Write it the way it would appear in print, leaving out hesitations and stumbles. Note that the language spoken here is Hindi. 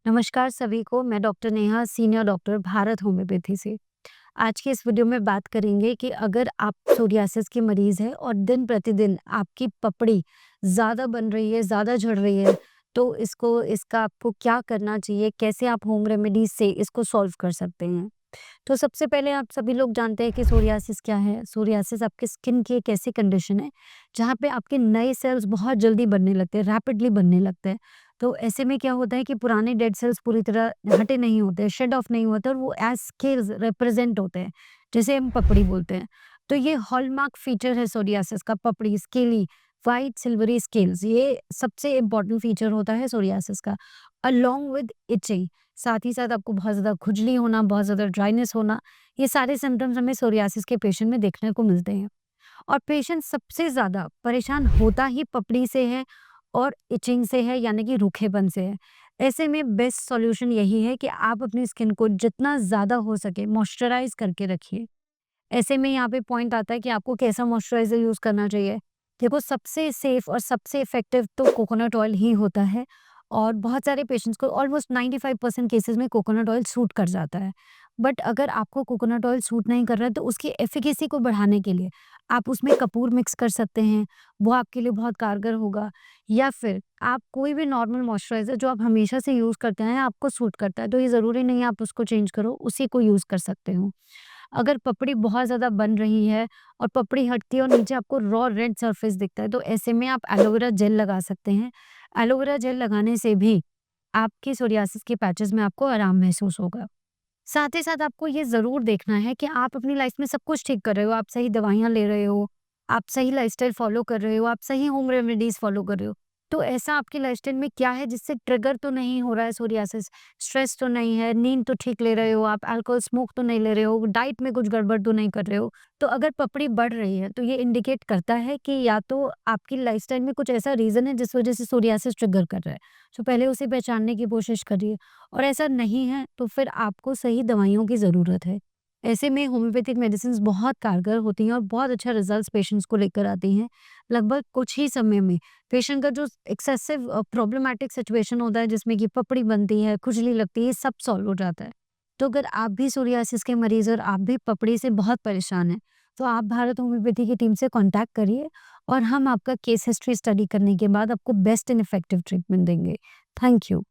नमस्कार सभी को, मैं doctor Neha, senior doctor, Bharat homeopathy से। आज की इस वीडियो में बात करेंगे कि अगर आप सोरियासिस की मरीज़ हैं और दिन-प्रतिदिन आपकी पपड़ी ज़्यादा बन रही है, ज़्यादा झड़ रही है, तो इसका आपको क्या करना चाहिए? कैसे आप होम रेमेडीज़ से इसको सॉल्व कर सकते हैं? तो सबसे पहले आप सभी लोग जानते हैं कि सोरियासिस क्या है। सोरियासिस आपके स्किन की एक ऐसी कंडीशन है, जहाँ पे आपके नए सेल्स बहुत जल्दी बनने लगते हैं, रैपिडली बनने लगते हैं। तो ऐसे में क्या होता है कि पुराने डेड सेल्स पूरी तरह हटे नहीं होते, शेड ऑफ नहीं होते और वो एज़ स्केल्स रिप्रेज़ेंट होते हैं, जिसे हम पपड़ी बोलते हैं। तो ये हॉलमार्क फीचर है सोरियासिस का, पपड़ी, स्केली, व्हाइट सिल्वरी स्केल्स, ये सबसे इम्पोर्टेंट फीचर होता है सोरियासिस का, अलोंग विद इचिंग। साथ ही साथ आपको बहुत ज़्यादा खुजली होना, बहुत ज़्यादा ड्राइनेस होना, ये सारे सिम्पटम्स हमें सोरियासिस के पेशेंट में देखने को मिलते हैं। और पेशेंट सबसे ज़्यादा परेशान होता ही पपड़ी से है और इचिंग से है, यानी कि रूखेपन से है। ऐसे में बेस्ट सॉल्यूशन यही है कि आप अपनी स्किन को जितना ज़्यादा हो सके मॉइस्चराइज़ करके रखिए। ऐसे में यहाँ पे पॉइंट आता है कि आपको कैसा मॉइस्चराइज़र यूज़ करना चाहिए। देखो, सबसे सेफ और सबसे इफ़ेक्टिव तो कोकोनट ऑयल ही होता है और बहुत सारे पेशेंट्स को ऑलमोस्ट 95% केसेज़ में कोकोनट ऑयल सूट कर जाता है। बट अगर आपको कोकोनट ऑयल सूट नहीं कर रहा है तो उसकी एफ़िकेसी को बढ़ाने के लिए आप उसमें कपूर मिक्स कर सकते हैं, वो आपके लिए बहुत कारगर होगा। या फिर आप कोई भी नॉर्मल मॉइस्चराइज़र जो आप हमेशा से यूज़ करते हैं, आपको सूट करता है, तो ये ज़रूरी नहीं है आप उसको चेंज करो, उसी को यूज़ कर सकते हो। अगर पपड़ी बहुत ज़्यादा बन रही है और पपड़ी हटती है और नीचे आपको रॉ रेड सरफेस दिखता है, तो ऐसे में आप एलोवेरा जेल लगा सकते हैं। एलोवेरा जेल लगाने से भी आपकी सोरियासिस के पैचेज़ में आपको आराम महसूस होगा। साथ ही साथ आपको ये ज़रूर देखना है कि आप अपनी लाइफ़ में सब कुछ ठीक कर रहे हो, आप सही दवाइयाँ ले रहे हो, आप सही लाइफ़स्टाइल फ़ॉलो कर रहे हो, आप सही होम रेमेडीज़ फ़ॉलो कर रहे हो। तो ऐसा आपकी लाइफ़स्टाइल में क्या है जिससे ट्रिगर तो नहीं हो रहा है सोरियासिस, स्ट्रेस तो नहीं है, नींद तो ठीक ले रहे हो, आप अल्कोहल स्मोक तो नहीं ले रहे हो, डाइट में कुछ गड़बड़ तो नहीं कर रहे हो। तो अगर पपड़ी बढ़ रही है, तो ये इंडिकेट करता है कि या तो आपकी लाइफ़स्टाइल में कुछ ऐसा रीज़न है जिस वज़ह से सोरियासिस ट्रिगर कर रहा है। तो पहले उसे पहचानने की कोशिश करिए। और ऐसा नहीं है तो फिर आपको सही दवाइयों की ज़रूरत है। ऐसे में होम्योपैथिक मेडिसिन्स बहुत कारगर होती हैं और बहुत अच्छा रिज़ल्ट्स पेशेंट्स को लेकर आती हैं। लगभग कुछ ही समय में पेशेंट का जो एक्सेसिव प्रॉब्लमैटिक सिचुएशन होता है जिसमें कि पपड़ी बनती है, खुजली लगती है, ये सब सॉल्व हो जाता है। तो अगर आप भी सोरियासिस के मरीज़ और आप भी पपड़ी से बहुत परेशान हैं, तो आप भारत होम्योपैथी की टीम से कॉन्टैक्ट करिए और हम आपका केस हिस्ट्री स्टडी करने के बाद आपको बेस्ट एंड इफेक्टिव ट्रीटमेंट देंगे। Thank you.